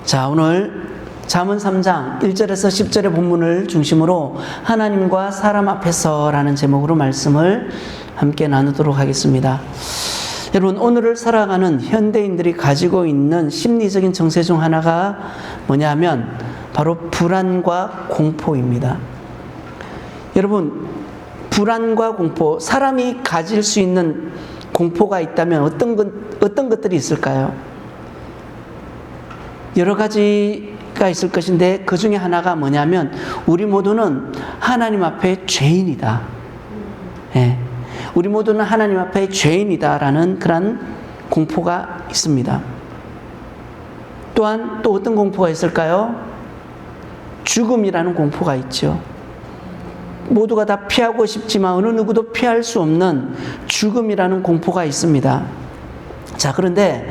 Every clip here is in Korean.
자, 오늘 잠언 3장 1절에서 10절의 본문을 중심으로 하나님과 사람 앞에서라는 제목으로 말씀을 함께 나누도록 하겠습니다. 여러분, 오늘을 살아가는 현대인들이 가지고 있는 심리적인 정세 중 하나가 뭐냐면 바로 불안과 공포입니다. 여러분, 불안과 공포, 사람이 가질 수 있는 공포가 있다면 어떤 것들이 있을까요? 여러 가지가 있을 것인데 그 중에 하나가 뭐냐면 우리 모두는 하나님 앞에 죄인이다. 예. 우리 모두는 하나님 앞에 죄인이다라는 그런 공포가 있습니다. 또한 또 어떤 공포가 있을까요? 죽음이라는 공포가 있죠. 모두가 다 피하고 싶지만 어느 누구도 피할 수 없는 죽음이라는 공포가 있습니다. 자, 그런데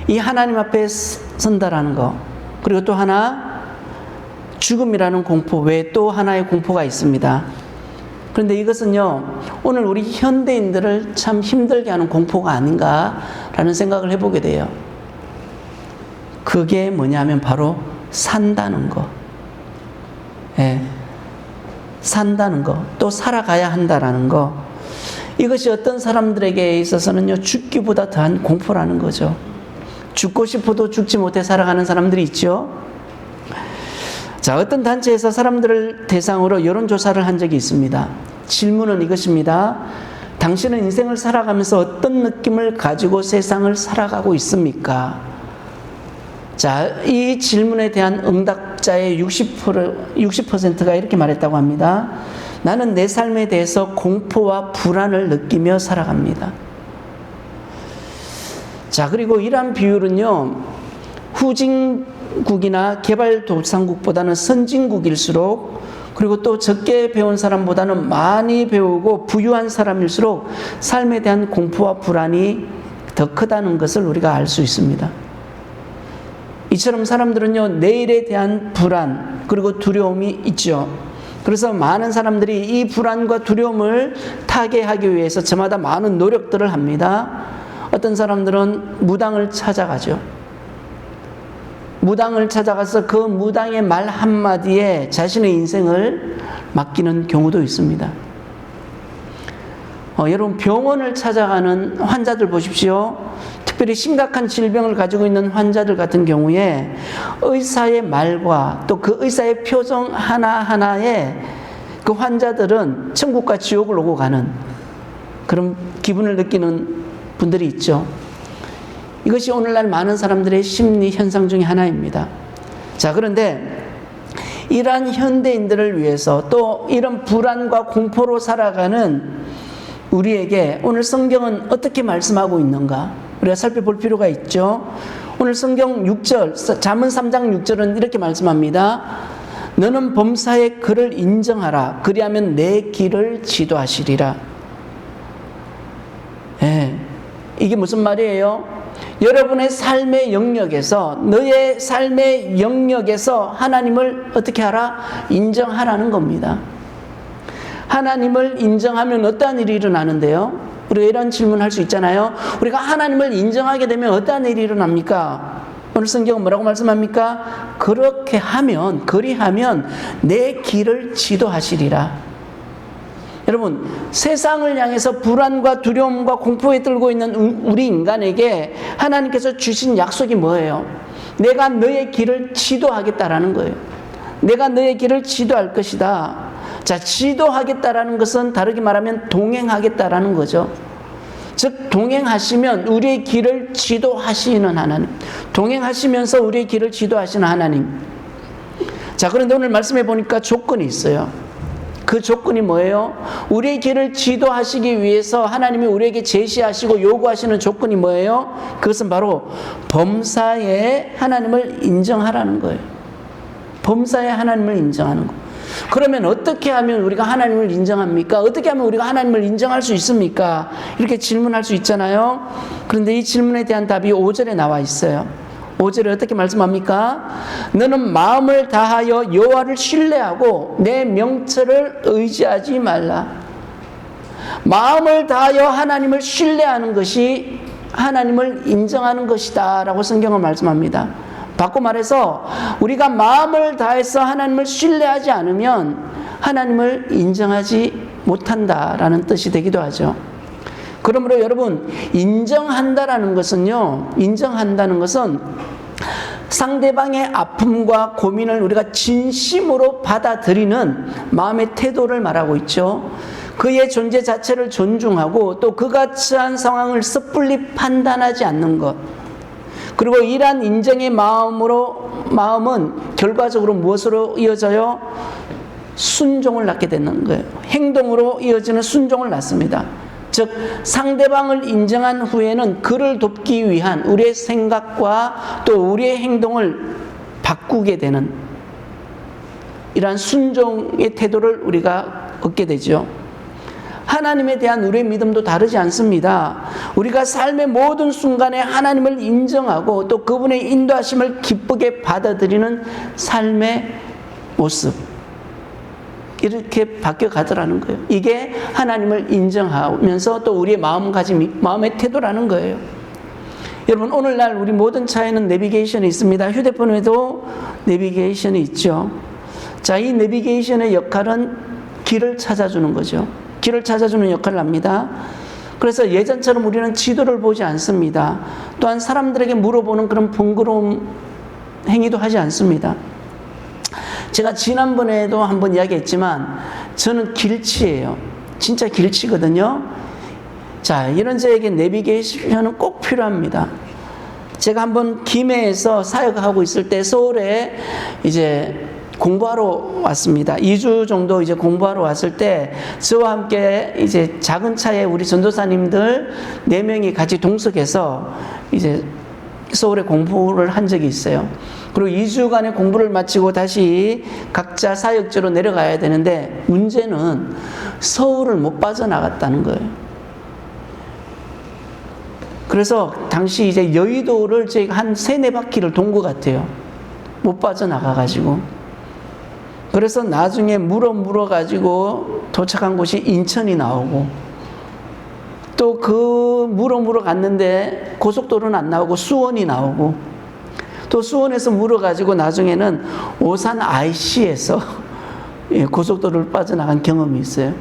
이 하나님 앞에 선다라는 거, 그리고 또 하나 죽음이라는 공포 외에 또 하나의 공포가 있습니다. 그런데 이것은요, 오늘 우리 현대인들을 참 힘들게 하는 공포가 아닌가라는 생각을 해보게 돼요. 그게 뭐냐면 바로 산다는 거. 예. 산다는 거, 또 살아가야 한다라는 거. 이것이 어떤 사람들에게 있어서는요, 죽기보다 더한 공포라는 거죠. 죽고 싶어도 죽지 못해 살아가는 사람들이 있죠. 자, 어떤 단체에서 사람들을 대상으로 여론조사를 한 적이 있습니다. 질문은 이것입니다. 당신은 인생을 살아가면서 어떤 느낌을 가지고 세상을 살아가고 있습니까? 자, 이 질문에 대한 응답자의 60%가 이렇게 말했다고 합니다. 나는 내 삶에 대해서 공포와 불안을 느끼며 살아갑니다. 자, 그리고 이러한 비율은요, 후진국이나 개발도상국보다는 선진국일수록, 그리고 또 적게 배운 사람보다는 많이 배우고 부유한 사람일수록 삶에 대한 공포와 불안이 더 크다는 것을 우리가 알 수 있습니다. 이처럼 사람들은요, 내일에 대한 불안 그리고 두려움이 있죠. 그래서 많은 사람들이 이 불안과 두려움을 타개하기 위해서 저마다 많은 노력들을 합니다. 어떤 사람들은 무당을 찾아가죠. 무당을 찾아가서 그 무당의 말 한마디에 자신의 인생을 맡기는 경우도 있습니다. 여러분, 병원을 찾아가는 환자들 보십시오. 특별히 심각한 질병을 가지고 있는 환자들 같은 경우에 의사의 말과 또 그 의사의 표정 하나하나에 그 환자들은 천국과 지옥을 오고 가는 그런 기분을 느끼는 분들이 있죠. 이것이 오늘날 많은 사람들의 심리 현상 중에 하나입니다. 자, 그런데 이러한 현대인들을 위해서 또 이런 불안과 공포로 살아가는 우리에게 오늘 성경은 어떻게 말씀하고 있는가? 우리가 살펴볼 필요가 있죠. 오늘 성경 6절, 잠언 3장 6절은 이렇게 말씀합니다. 너는 범사의 그를 인정하라. 그리하면 내 길을 지도하시리라. 예, 이게 무슨 말이에요? 여러분의 삶의 영역에서, 너의 삶의 영역에서 하나님을 어떻게 하라? 인정하라는 겁니다. 하나님을 인정하면 어떠한 일이 일어나는데요? 우리가 이런 질문을 할 수 있잖아요. 우리가 하나님을 인정하게 되면 어떠한 일이 일어납니까? 오늘 성경은 뭐라고 말씀합니까? 그렇게 하면, 그리하면 내 길을 지도하시리라. 여러분, 세상을 향해서 불안과 두려움과 공포에 떨고 있는 우리 인간에게 하나님께서 주신 약속이 뭐예요? 내가 너의 길을 지도하겠다라는 거예요. 내가 너의 길을 지도할 것이다. 자, 지도하겠다라는 것은 다르게 말하면 동행하겠다라는 거죠. 즉, 동행하시면 우리의 길을 지도하시는 하나님, 동행하시면서 우리의 길을 지도하시는 하나님. 자, 그런데 오늘 말씀해 보니까 조건이 있어요. 그 조건이 뭐예요? 우리의 길을 지도하시기 위해서 하나님이 우리에게 제시하시고 요구하시는 조건이 뭐예요? 그것은 바로 범사에 하나님을 인정하라는 거예요. 범사에 하나님을 인정하는 거. 그러면 어떻게 하면 우리가 하나님을 인정합니까? 어떻게 하면 우리가 하나님을 인정할 수 있습니까? 이렇게 질문할 수 있잖아요. 그런데 이 질문에 대한 답이 5절에 나와 있어요. 5절에 어떻게 말씀합니까? 너는 마음을 다하여 여호와를 신뢰하고 내 명철을 의지하지 말라. 마음을 다하여 하나님을 신뢰하는 것이 하나님을 인정하는 것이다 라고 성경은 말씀합니다. 바꿔 말해서 우리가 마음을 다해서 하나님을 신뢰하지 않으면 하나님을 인정하지 못한다라는 뜻이 되기도 하죠. 그러므로 여러분, 인정한다는 것은 상대방의 아픔과 고민을 우리가 진심으로 받아들이는 마음의 태도를 말하고 있죠. 그의 존재 자체를 존중하고 또 그가 처한 상황을 섣불리 판단하지 않는 것. 그리고 이러한 인정의 마음은 결과적으로 무엇으로 이어져요? 순종을 낳게 되는 거예요. 행동으로 이어지는 순종을 낳습니다. 즉 상대방을 인정한 후에는 그를 돕기 위한 우리의 생각과 또 우리의 행동을 바꾸게 되는 이러한 순종의 태도를 우리가 얻게 되죠. 하나님에 대한 우리의 믿음도 다르지 않습니다. 우리가 삶의 모든 순간에 하나님을 인정하고 또 그분의 인도하심을 기쁘게 받아들이는 삶의 모습, 이렇게 바뀌어 가더라는 거예요. 이게 하나님을 인정하면서 또 우리의 마음가짐, 마음의 태도라는 거예요. 여러분, 오늘날 우리 모든 차에는 내비게이션이 있습니다. 휴대폰에도 내비게이션이 있죠. 자, 이 내비게이션의 역할은 길을 찾아주는 거죠. 길을 찾아주는 역할을 합니다. 그래서 예전처럼 우리는 지도를 보지 않습니다. 또한 사람들에게 물어보는 그런 번거로운 행위도 하지 않습니다. 제가 지난번에도 한번 이야기했지만 저는 길치예요. 진짜 길치거든요. 자, 이런 저에게 내비게이션은 꼭 필요합니다. 제가 한번 김해에서 사역하고 있을 때 서울에 이제 공부하러 왔습니다. 2주 정도 이제 공부하러 왔을 때 저와 함께 이제 작은 차에 우리 전도사님들 4명이 같이 동석해서 이제 서울에 공부를 한 적이 있어요. 그리고 2주간의 공부를 마치고 다시 각자 사역지로 내려가야 되는데 문제는 서울을 못 빠져나갔다는 거예요. 그래서 당시 이제 여의도를 제가 한 3-4바퀴를 돈 것 같아요. 못 빠져나가가지고. 그래서 나중에 물어가지고 도착한 곳이 인천이 나오고 또 그 물어 갔는데 고속도로는 안 나오고 수원이 나오고 또 수원에서 물어가지고 나중에는 오산 IC에서 고속도로를 빠져나간 경험이 있어요.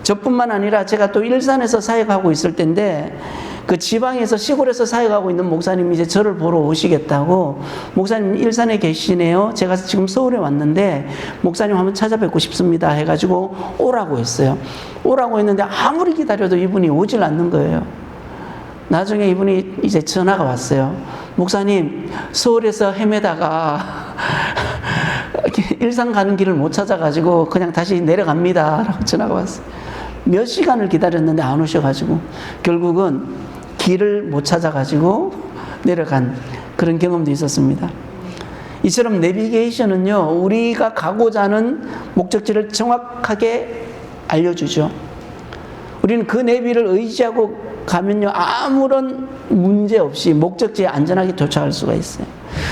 저뿐만 아니라 제가 또 일산에서 사역하고 있을 때인데 그 지방에서 시골에서 사역하고 있는 목사님이 이제 저를 보러 오시겠다고, 목사님 일산에 계시네요. 제가 지금 서울에 왔는데 목사님 한번 찾아뵙고 싶습니다 해가지고 오라고 했어요. 오라고 했는데 아무리 기다려도 이분이 오질 않는 거예요. 나중에 이분이 이제 전화가 왔어요. 목사님, 서울에서 헤매다가 일산 가는 길을 못 찾아가지고 그냥 다시 내려갑니다 라고 전화가 왔어요. 몇 시간을 기다렸는데 안 오셔가지고 결국은 길을 못 찾아가지고 내려간 그런 경험도 있었습니다. 이처럼 내비게이션은요, 우리가 가고자 하는 목적지를 정확하게 알려주죠. 우리는 그 내비를 의지하고 가면요, 아무런 문제 없이 목적지에 안전하게 도착할 수가 있어요.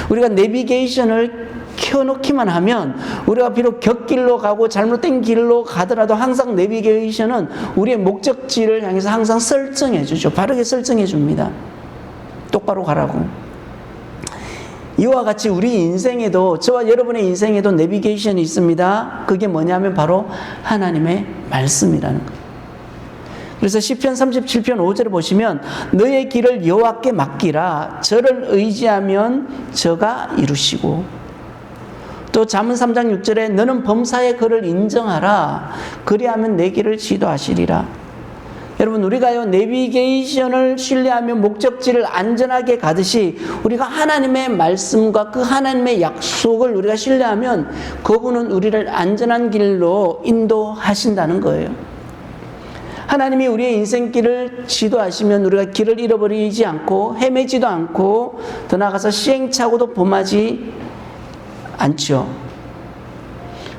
우리가 내비게이션을 켜놓기만 하면 우리가 비록 곁길로 가고 잘못된 길로 가더라도 항상 내비게이션은 우리의 목적지를 향해서 항상 설정해 주죠. 바르게 설정해 줍니다. 똑바로 가라고. 이와 같이 우리 인생에도, 저와 여러분의 인생에도 내비게이션이 있습니다. 그게 뭐냐면 바로 하나님의 말씀이라는 거예요. 그래서 시편 37편 5절을 보시면 너의 길을 여호와께 맡기라. 저를 의지하면 저가 이루시고, 또 잠언 3장 6절에 너는 범사의 그를 인정하라. 그리하면 내 길을 지도하시리라. 여러분, 우리가요, 내비게이션을 신뢰하며 목적지를 안전하게 가듯이 우리가 하나님의 말씀과 그 하나님의 약속을 우리가 신뢰하면 그분은 우리를 안전한 길로 인도하신다는 거예요. 하나님이 우리의 인생길을 지도하시면 우리가 길을 잃어버리지 않고 헤매지도 않고 더 나아가서 시행착오도 범하지 않죠.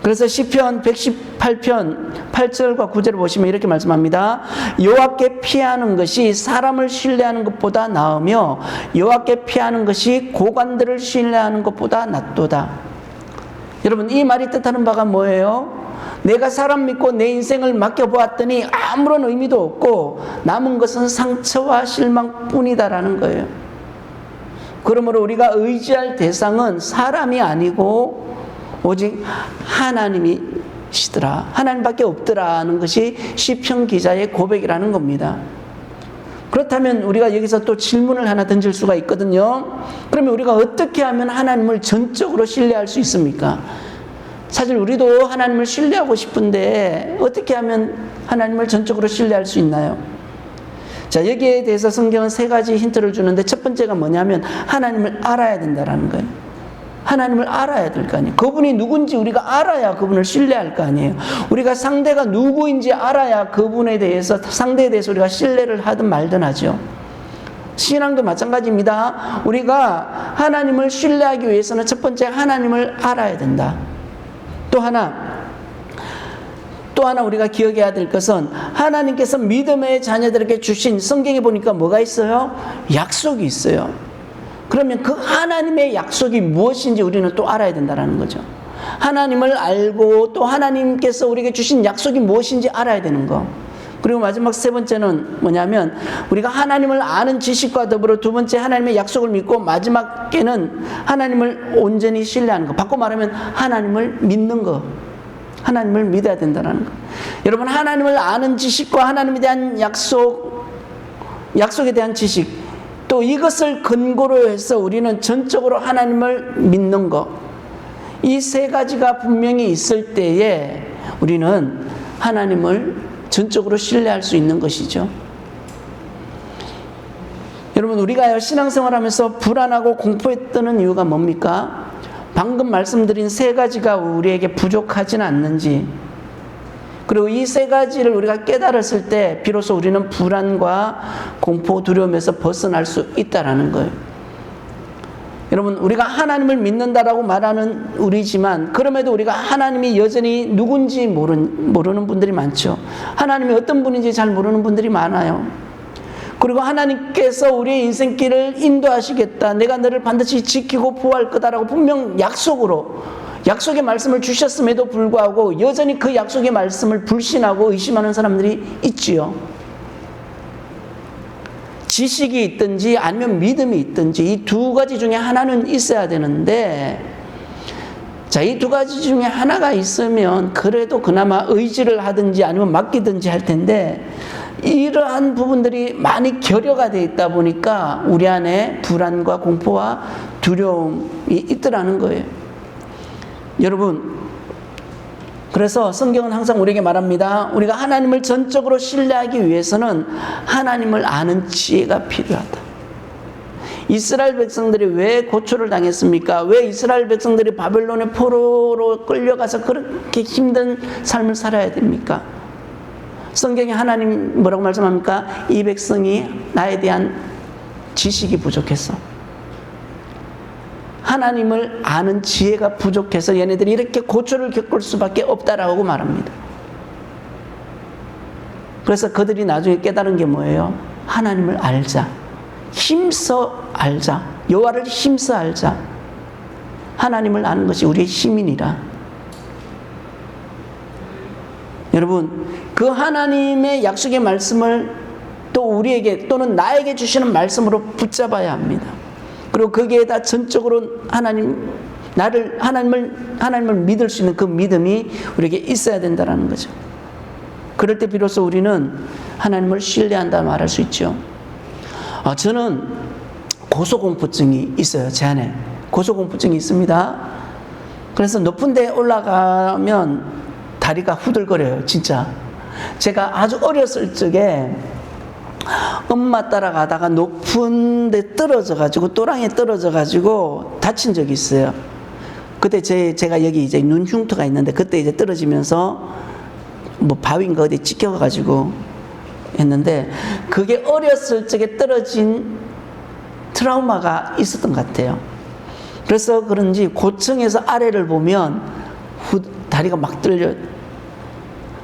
그래서 시편 118편 8절과 9절을 보시면 이렇게 말씀합니다. 여호와께 피하는 것이 사람을 신뢰하는 것보다 나으며 여호와께 피하는 것이 고관들을 신뢰하는 것보다 낫도다. 여러분, 이 말이 뜻하는 바가 뭐예요? 내가 사람 믿고 내 인생을 맡겨보았더니 아무런 의미도 없고 남은 것은 상처와 실망뿐이다라는 거예요. 그러므로 우리가 의지할 대상은 사람이 아니고 오직 하나님이시더라. 하나님밖에 없더라는 것이 시편 기자의 고백이라는 겁니다. 그렇다면 우리가 여기서 또 질문을 하나 던질 수가 있거든요. 그러면 우리가 어떻게 하면 하나님을 전적으로 신뢰할 수 있습니까? 사실 우리도 하나님을 신뢰하고 싶은데 어떻게 하면 하나님을 전적으로 신뢰할 수 있나요? 자, 여기에 대해서 성경은 세 가지 힌트를 주는데 첫 번째가 뭐냐면 하나님을 알아야 된다는 거예요. 하나님을 알아야 될 거 아니에요. 그분이 누군지 우리가 알아야 그분을 신뢰할 거 아니에요. 우리가 상대가 누구인지 알아야 그분에 대해서, 상대에 대해서 우리가 신뢰를 하든 말든 하죠. 신앙도 마찬가지입니다. 우리가 하나님을 신뢰하기 위해서는 첫 번째 하나님을 알아야 된다. 또 하나 우리가 기억해야 될 것은 하나님께서 믿음의 자녀들에게 주신, 성경에 보니까 뭐가 있어요? 약속이 있어요. 그러면 그 하나님의 약속이 무엇인지 우리는 또 알아야 된다는 거죠. 하나님을 알고 또 하나님께서 우리에게 주신 약속이 무엇인지 알아야 되는 거. 그리고 마지막 세 번째는 뭐냐면 우리가 하나님을 아는 지식과 더불어 두 번째 하나님의 약속을 믿고 마지막에는 하나님을 온전히 신뢰하는 거. 바꿔 말하면 하나님을 믿는 거. 하나님을 믿어야 된다는 거. 여러분, 하나님을 아는 지식과 하나님에 대한 약속에 대한 지식, 또 이것을 근거로 해서 우리는 전적으로 하나님을 믿는 것, 이 세 가지가 분명히 있을 때에 우리는 하나님을 전적으로 신뢰할 수 있는 것이죠. 여러분, 우리가 신앙생활하면서 불안하고 공포에 떠는 이유가 뭡니까? 방금 말씀드린 세 가지가 우리에게 부족하지는 않는지, 그리고 이 세 가지를 우리가 깨달았을 때 비로소 우리는 불안과 공포, 두려움에서 벗어날 수 있다는 거예요. 여러분, 우리가 하나님을 믿는다라고 말하는 우리지만 그럼에도 우리가 하나님이 여전히 누군지 모르는 분들이 많죠. 하나님이 어떤 분인지 잘 모르는 분들이 많아요. 그리고 하나님께서 우리의 인생길을 인도하시겠다, 내가 너를 반드시 지키고 보호할 거다라고 분명 약속의 말씀을 주셨음에도 불구하고 여전히 그 약속의 말씀을 불신하고 의심하는 사람들이 있지요. 지식이 있든지 아니면 믿음이 있든지 이 두 가지 중에 하나는 있어야 되는데, 자, 이 두 가지 중에 하나가 있으면 그래도 그나마 의지를 하든지 아니면 맡기든지 할 텐데, 이러한 부분들이 많이 결여가 되어 있다 보니까 우리 안에 불안과 공포와 두려움이 있더라는 거예요. 여러분, 그래서 성경은 항상 우리에게 말합니다. 우리가 하나님을 전적으로 신뢰하기 위해서는 하나님을 아는 지혜가 필요하다. 이스라엘 백성들이 왜 고초를 당했습니까? 왜 이스라엘 백성들이 바벨론의 포로로 끌려가서 그렇게 힘든 삶을 살아야 됩니까? 성경에 하나님 뭐라고 말씀합니까? 이 백성이 나에 대한 지식이 부족했어. 하나님을 아는 지혜가 부족해서 얘네들이 이렇게 고초를 겪을 수밖에 없다라고 말합니다. 그래서 그들이 나중에 깨달은 게 뭐예요? 하나님을 알자. 힘써 알자. 여호와를 힘써 알자. 하나님을 아는 것이 우리의 힘이니라. 여러분, 그 하나님의 약속의 말씀을 또 우리에게 또는 나에게 주시는 말씀으로 붙잡아야 합니다. 그리고 거기에다 전적으로 하나님을 믿을 수 있는 그 믿음이 우리에게 있어야 된다는 거죠. 그럴 때 비로소 우리는 하나님을 신뢰한다 말할 수 있죠. 저는 고소공포증이 있어요. 제 안에 고소공포증이 있습니다. 그래서 높은 데 올라가면 다리가 후들거려요. 진짜. 제가 아주 어렸을 적에 엄마 따라가다가 높은 데 떨어져가지고, 또랑에 떨어져가지고 다친 적이 있어요. 그때 제가 여기 이제 눈 흉터가 있는데, 그때 이제 떨어지면서 뭐 바위인가 어디 찍혀가지고 했는데, 그게 어렸을 적에 떨어진 트라우마가 있었던 것 같아요. 그래서 그런지 고층에서 아래를 보면 다리가 막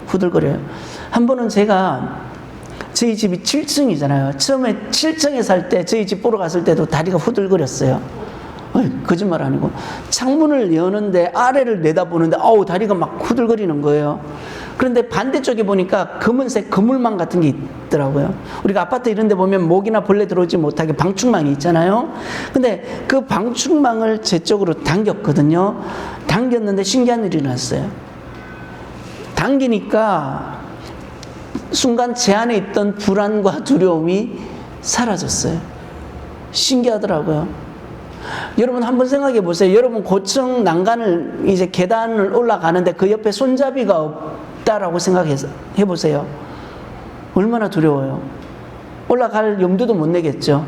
후들거려요. 한 번은 제가, 저희 집이 7층이잖아요. 처음에 7층에 살 때 저희 집 보러 갔을 때도 다리가 후들거렸어요. 거짓말 아니고 창문을 여는데 아래를 내다보는데 다리가 막 후들거리는 거예요. 그런데 반대쪽에 보니까 검은색 그물망 같은 게 있더라고요. 우리가 아파트 이런 데 보면 모기나 벌레 들어오지 못하게 방충망이 있잖아요. 근데 그 방충망을 제 쪽으로 당겼거든요. 당겼는데 신기한 일이 일어났어요. 당기니까 순간 제 안에 있던 불안과 두려움이 사라졌어요. 신기하더라고요. 여러분 한번 생각해 보세요. 여러분 고층 난간을 이제 계단을 올라가는데 그 옆에 손잡이가 없다라고 생각해 보세요. 얼마나 두려워요. 올라갈 염두도 못 내겠죠.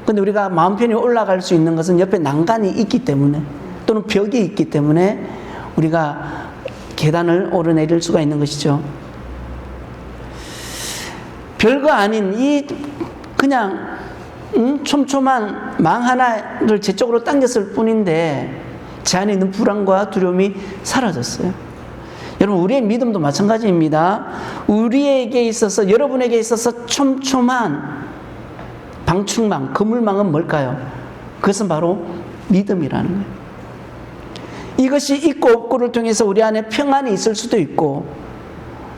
근데 우리가 마음 편히 올라갈 수 있는 것은 옆에 난간이 있기 때문에 또는 벽이 있기 때문에 우리가 계단을 오르내릴 수가 있는 것이죠. 별거 아닌 이 그냥 촘촘한 망 하나를 제 쪽으로 당겼을 뿐인데 제 안에 있는 불안과 두려움이 사라졌어요. 여러분 우리의 믿음도 마찬가지입니다. 우리에게 있어서 여러분에게 있어서 촘촘한 방충망, 그물망은 뭘까요? 그것은 바로 믿음이라는 거예요. 이것이 있고 없고를 통해서 우리 안에 평안이 있을 수도 있고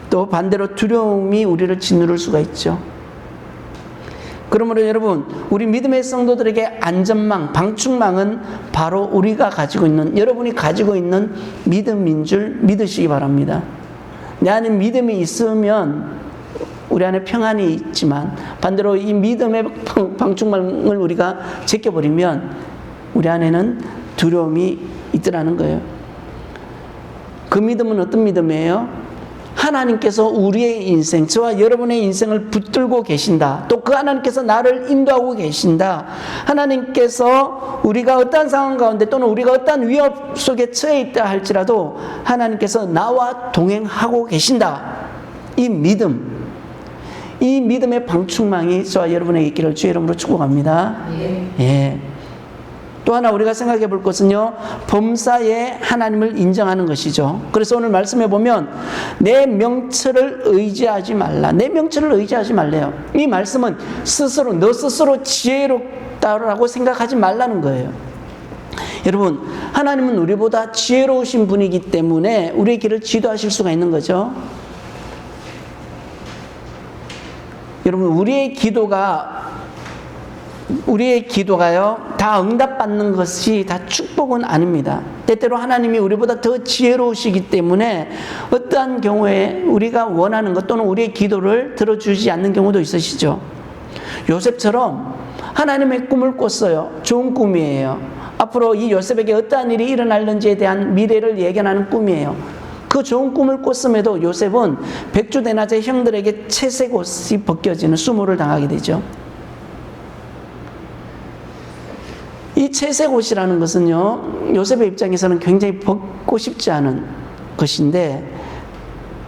또 반대로 두려움이 우리를 짓누를 수가 있죠. 그러므로 여러분 우리 믿음의 성도들에게 안전망, 방충망은 바로 우리가 가지고 있는, 여러분이 가지고 있는 믿음인 줄 믿으시기 바랍니다. 내 안에 믿음이 있으면 우리 안에 평안이 있지만 반대로 이 믿음의 방충망을 우리가 제껴버리면 우리 안에는 두려움이 있더라는 거예요. 그 믿음은 어떤 믿음이에요? 하나님께서 우리의 인생, 저와 여러분의 인생을 붙들고 계신다. 또 그 하나님께서 나를 인도하고 계신다. 하나님께서 우리가 어떠한 상황 가운데 또는 우리가 어떠한 위협 속에 처해 있다 할지라도 하나님께서 나와 동행하고 계신다. 이 믿음, 이 믿음의 방충망이 저와 여러분에게 있기를 주의 이름으로 축복합니다. 예. 또 하나 우리가 생각해 볼 것은요, 범사에 하나님을 인정하는 것이죠. 그래서 오늘 말씀해 보면 내 명철을 의지하지 말라. 내 명철을 의지하지 말래요. 이 말씀은 스스로, 너 스스로 지혜롭다라고 생각하지 말라는 거예요. 여러분, 하나님은 우리보다 지혜로우신 분이기 때문에 우리의 길을 지도하실 수가 있는 거죠. 여러분, 우리의 기도가요, 다 응답받는 것이 다 축복은 아닙니다. 때때로 하나님이 우리보다 더 지혜로우시기 때문에 어떠한 경우에 우리가 원하는 것 또는 우리의 기도를 들어주지 않는 경우도 있으시죠. 요셉처럼 하나님의 꿈을 꿨어요. 좋은 꿈이에요. 앞으로 이 요셉에게 어떠한 일이 일어날는지에 대한 미래를 예견하는 꿈이에요. 그 좋은 꿈을 꿨음에도 요셉은 백주대낮에 형들에게 채색 옷이 벗겨지는 수모를 당하게 되죠. 이 채색 옷이라는 것은요, 요셉의 입장에서는 굉장히 벗고 싶지 않은 것인데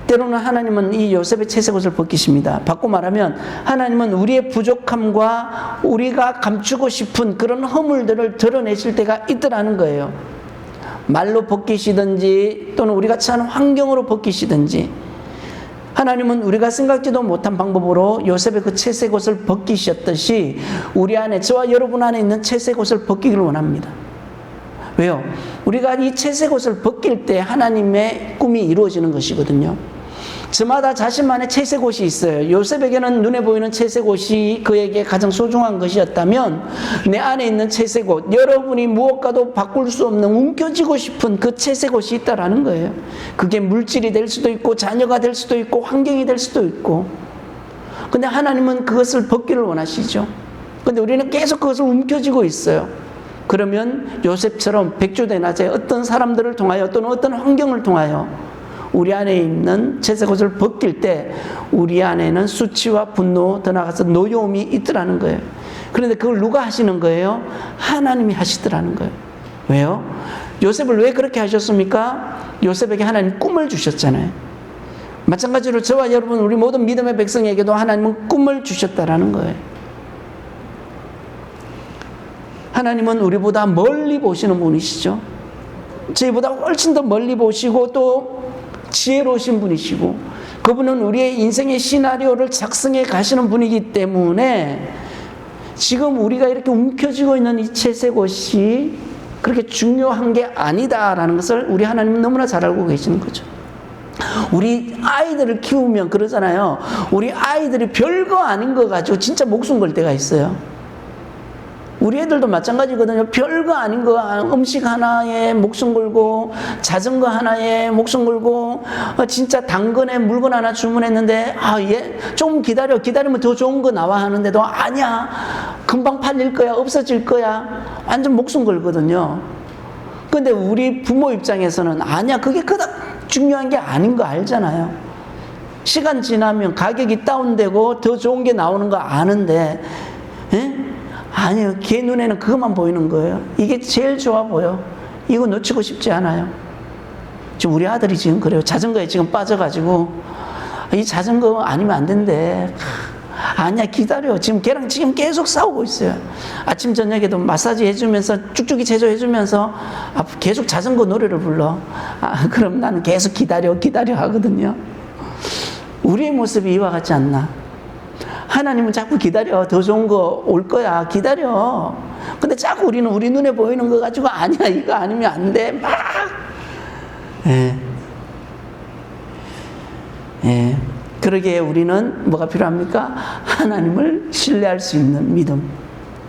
때로는 하나님은 이 요셉의 채색 옷을 벗기십니다. 바꿔 말하면 하나님은 우리의 부족함과 우리가 감추고 싶은 그런 허물들을 드러내실 때가 있더라는 거예요. 말로 벗기시든지 또는 우리가 처한 환경으로 벗기시든지 하나님은 우리가 생각지도 못한 방법으로 요셉의 그 채색 옷을 벗기셨듯이 우리 안에, 저와 여러분 안에 있는 채색 옷을 벗기기를 원합니다. 왜요? 우리가 이 채색 옷을 벗길 때 하나님의 꿈이 이루어지는 것이거든요. 저마다 자신만의 채색 옷이 있어요. 요셉에게는 눈에 보이는 채색 옷이 그에게 가장 소중한 것이었다면 내 안에 있는 채색 옷, 여러분이 무엇과도 바꿀 수 없는 움켜쥐고 싶은 그 채색 옷이 있다라는 거예요. 그게 물질이 될 수도 있고 자녀가 될 수도 있고 환경이 될 수도 있고. 근데 하나님은 그것을 벗기를 원하시죠. 근데 우리는 계속 그것을 움켜쥐고 있어요. 그러면 요셉처럼 백주대낮에 어떤 사람들을 통하여 또는 어떤 환경을 통하여 우리 안에 있는 채색 옷을 벗길 때 우리 안에는 수치와 분노, 더 나아가서 노여움이 있더라는 거예요. 그런데 그걸 누가 하시는 거예요? 하나님이 하시더라는 거예요. 왜요? 요셉을 왜 그렇게 하셨습니까? 요셉에게 하나님 꿈을 주셨잖아요. 마찬가지로 저와 여러분, 우리 모든 믿음의 백성에게도 하나님은 꿈을 주셨다라는 거예요. 하나님은 우리보다 멀리 보시는 분이시죠. 저희보다 훨씬 더 멀리 보시고 또 지혜로우신 분이시고 그분은 우리의 인생의 시나리오를 작성해 가시는 분이기 때문에 지금 우리가 이렇게 움켜쥐고 있는 이 채색 옷이 그렇게 중요한 게 아니다라는 것을 우리 하나님은 너무나 잘 알고 계시는 거죠. 우리 아이들을 키우면 그러잖아요. 우리 아이들이 별거 아닌 거 가지고 진짜 목숨 걸 때가 있어요. 우리 애들도 마찬가지거든요. 별거 아닌 거, 음식 하나에 목숨 걸고, 자전거 하나에 목숨 걸고, 진짜 당근에 물건 하나 주문했는데, 얘 좀 기다리면 더 좋은 거 나와 하는데도, 아니야, 금방 팔릴 거야, 없어질 거야. 완전 목숨 걸거든요. 근데 우리 부모 입장에서는, 아니야, 그게 그닥 중요한 게 아닌 거 알잖아요. 시간 지나면 가격이 다운되고, 더 좋은 게 나오는 거 아는데, 아니요, 걔 눈에는 그것만 보이는 거예요. 이게 제일 좋아 보여. 이거 놓치고 싶지 않아요. 지금 우리 아들이 지금 그래요. 자전거에 지금 빠져가지고, 이 자전거 아니면 안 된대. 아니야, 기다려. 지금 걔랑 지금 계속 싸우고 있어요. 아침 저녁에도 마사지 해주면서, 쭉쭉이 제조해주면서 계속 자전거 노래를 불러. 그럼 나는 계속 기다려 하거든요. 우리의 모습이 이와 같지 않나? 하나님은 자꾸 기다려. 더 좋은 거 올 거야. 기다려. 근데 자꾸 우리는 우리 눈에 보이는 거 가지고, 아니야, 이거 아니면 안 돼. 막. 그러기에 우리는 뭐가 필요합니까? 하나님을 신뢰할 수 있는 믿음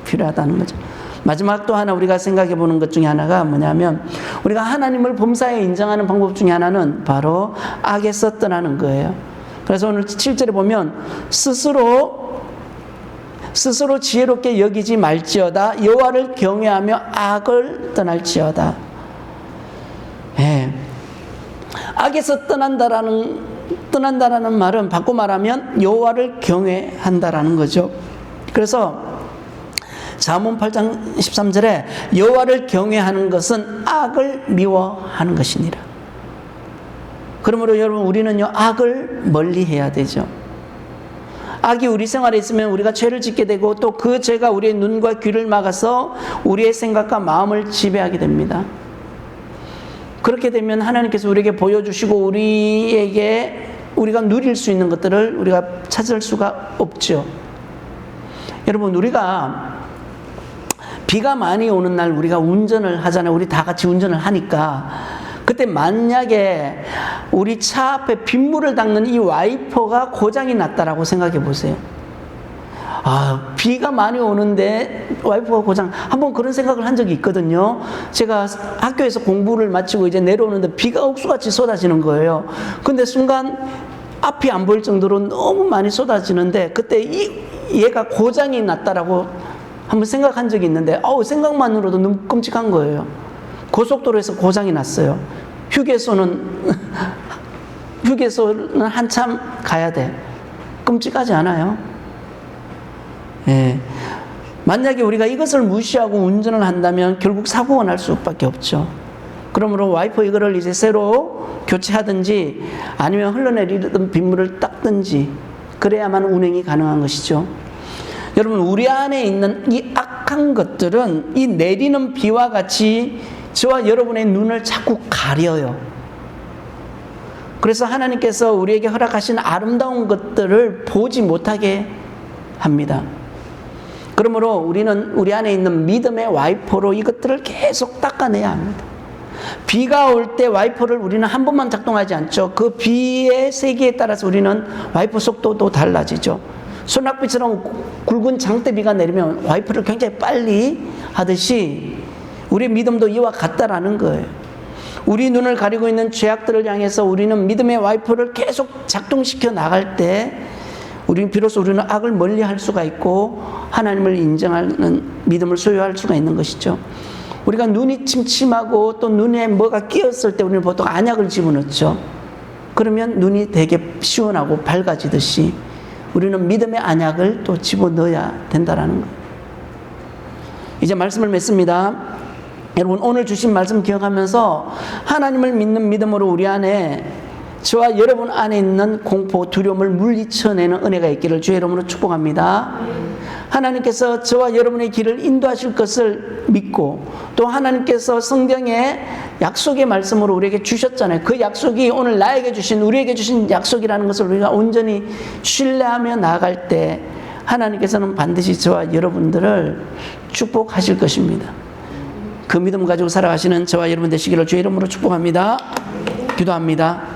필요하다는 거죠. 마지막 또 하나 우리가 생각해 보는 것 중에 하나가 뭐냐면, 우리가 하나님을 범사에 인정하는 방법 중에 하나는 바로 악에서 떠나는 거예요. 그래서 오늘 7절에 보면, 스스로 지혜롭게 여기지 말지어다. 여호와를 경외하며 악을 떠날지어다. 악에서 떠난다라는 말은 바꿔 말하면 여호와를 경외한다라는 거죠. 그래서 잠언 8장 13절에 여호와를 경외하는 것은 악을 미워하는 것이니라. 그러므로 여러분, 우리는요, 악을 멀리해야 되죠. 악이 우리 생활에 있으면 우리가 죄를 짓게 되고, 또 그 죄가 우리의 눈과 귀를 막아서 우리의 생각과 마음을 지배하게 됩니다. 그렇게 되면 하나님께서 우리에게 보여주시고 우리가 누릴 수 있는 것들을 우리가 찾을 수가 없죠. 여러분, 우리가 비가 많이 오는 날 우리가 운전을 하잖아요. 우리 다 같이 운전을 하니까, 그때 만약에 우리 차 앞에 빗물을 닦는 이 와이퍼가 고장이 났다라고 생각해 보세요. 비가 많이 오는데 와이퍼가 고장, 한번 그런 생각을 한 적이 있거든요. 제가 학교에서 공부를 마치고 이제 내려오는데 비가 옥수같이 쏟아지는 거예요. 근데 순간 앞이 안 보일 정도로 너무 많이 쏟아지는데, 그때 얘가 고장이 났다라고 한번 생각한 적이 있는데, 생각만으로도 너무 끔찍한 거예요. 고속도로에서 고장이 났어요. 휴게소는 한참 가야 돼. 끔찍하지 않아요? 만약에 우리가 이것을 무시하고 운전을 한다면 결국 사고가 날 수밖에 없죠. 그러므로 와이퍼 이거를 이제 새로 교체하든지 아니면 흘러내리던 빗물을 닦든지 그래야만 운행이 가능한 것이죠. 여러분, 우리 안에 있는 이 악한 것들은 이 내리는 비와 같이 저와 여러분의 눈을 자꾸 가려요. 그래서 하나님께서 우리에게 허락하신 아름다운 것들을 보지 못하게 합니다. 그러므로 우리는 우리 안에 있는 믿음의 와이퍼로 이것들을 계속 닦아내야 합니다. 비가 올 때 와이퍼를 우리는 한 번만 작동하지 않죠. 그 비의 세기에 따라서 우리는 와이퍼 속도도 달라지죠. 소낙비처럼 굵은 장대비가 내리면 와이퍼를 굉장히 빨리 하듯이 우리의 믿음도 이와 같다라는 거예요. 우리 눈을 가리고 있는 죄악들을 향해서 우리는 믿음의 와이퍼를 계속 작동시켜 나갈 때 비로소 우리는 악을 멀리할 수가 있고 하나님을 인정하는 믿음을 소유할 수가 있는 것이죠. 우리가 눈이 침침하고 또 눈에 뭐가 끼었을 때 우리는 보통 안약을 집어넣죠. 그러면 눈이 되게 시원하고 밝아지듯이 우리는 믿음의 안약을 또 집어넣어야 된다는 거예요. 이제 말씀을 맺습니다. 여러분, 오늘 주신 말씀 기억하면서 하나님을 믿는 믿음으로 우리 안에, 저와 여러분 안에 있는 공포, 두려움을 물리쳐내는 은혜가 있기를 주의 이름으로 축복합니다. 하나님께서 저와 여러분의 길을 인도하실 것을 믿고, 또 하나님께서 성경의 약속의 말씀으로 우리에게 주셨잖아요. 그 약속이 오늘 나에게 주신, 우리에게 주신 약속이라는 것을 우리가 온전히 신뢰하며 나아갈 때 하나님께서는 반드시 저와 여러분들을 축복하실 것입니다. 그 믿음 가지고 살아가시는 저와 여러분 되시기를 주의 이름으로 축복합니다. 기도합니다.